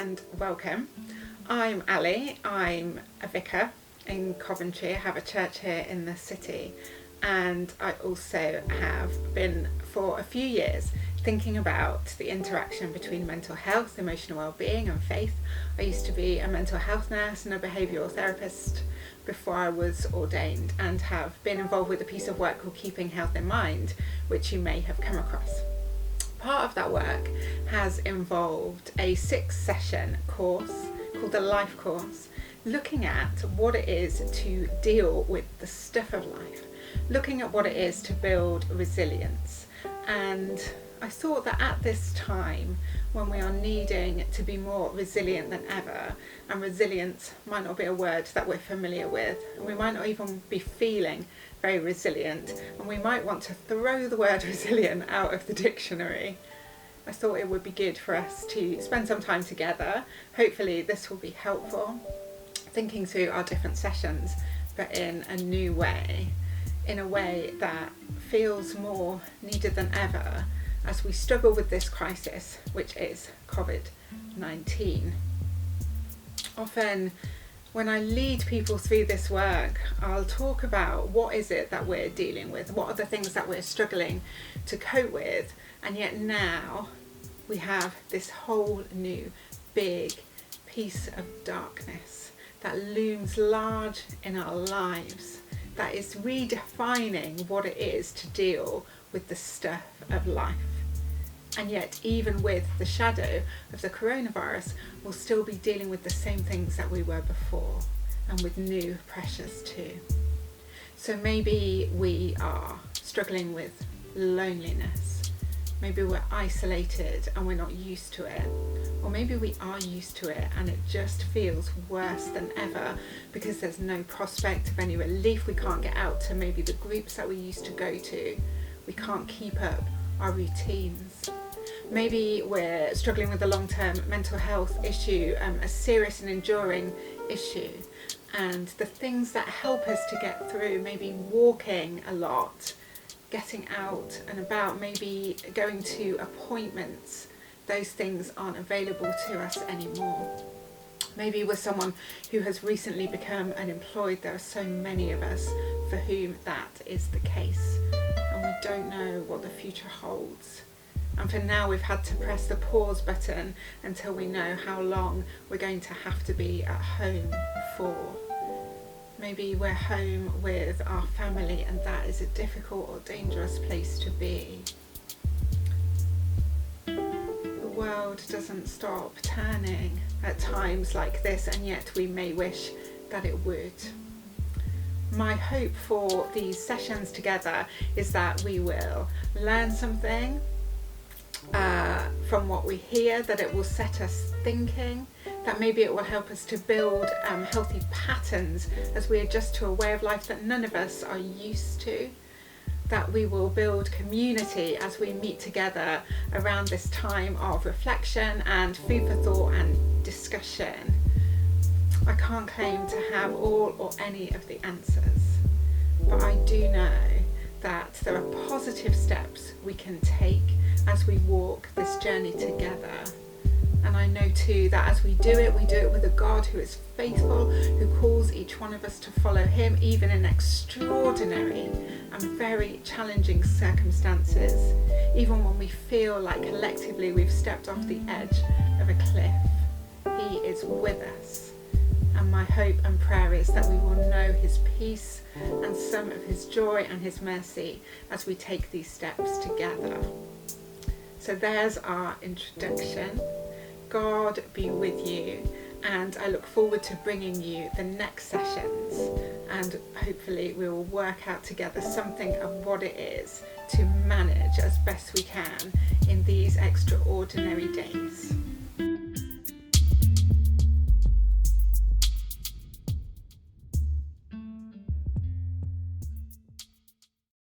and welcome. I'm Ali, I'm a vicar in Coventry. I have a church here in the city, and I also have been for a few years thinking about the interaction between mental health, emotional well-being and faith. I used to be a mental health nurse and a behavioural therapist before I was ordained, and have been involved with a piece of work called Keeping Health in Mind, which you may have come across. Part of that work has involved a 6-session course called the Life Course, looking at what it is to deal with the stuff of life, looking at what it is to build resilience. And I thought that at this time, when we are needing to be more resilient than ever, and resilience might not be a word that we're familiar with, and we might not even be feeling very resilient, and we might want to throw the word resilient out of the dictionary, I thought it would be good for us to spend some time together. Hopefully this will be helpful, thinking through our different sessions, but in a new way, in a way that feels more needed than ever as we struggle with this crisis, which is COVID-19. Often when I lead people through this work, I'll talk about what is it that we're dealing with, what are the things that we're struggling to cope with, and yet now we have this whole new big piece of darkness that looms large in our lives, that is redefining what it is to deal with the stuff of life. And yet, even with the shadow of the coronavirus, we'll still be dealing with the same things that we were before, and with new pressures too. So maybe we are struggling with loneliness. Maybe we're isolated and we're not used to it. Or maybe we are used to it and it just feels worse than ever because there's no prospect of any relief. We can't get out to maybe the groups that we used to go to. We can't keep up our routines. Maybe we're struggling with a long-term mental health issue, a serious and enduring issue, and the things that help us to get through, maybe walking a lot, getting out and about, maybe going to appointments, those things aren't available to us anymore. Maybe we're someone who has recently become unemployed. There are so many of us for whom that is the case, and we don't know what the future holds. And for now, we've had to press the pause button until we know how long we're going to have to be at home for. Maybe we're home with our family, and that is a difficult or dangerous place to be. The world doesn't stop turning at times like this, and yet we may wish that it would. My hope for these sessions together is that we will learn something from what we hear, that it will set us thinking, that maybe it will help us to build healthy patterns as we adjust to a way of life that none of us are used to, that we will build community as we meet together around this time of reflection and food for thought and discussion. I can't claim to have all or any of the answers, but I do know that there are positive steps we can take as we walk this journey together. And I know too that as we do it with a God who is faithful, who calls each one of us to follow him, even in extraordinary and very challenging circumstances, even when we feel like collectively we've stepped off the edge of a cliff. He is with us. And my hope and prayer is that we will know his peace and some of his joy and his mercy as we take these steps together. So there's our introduction. God be with you, and I look forward to bringing you the next sessions, and hopefully we will work out together something of what it is to manage as best we can in these extraordinary days.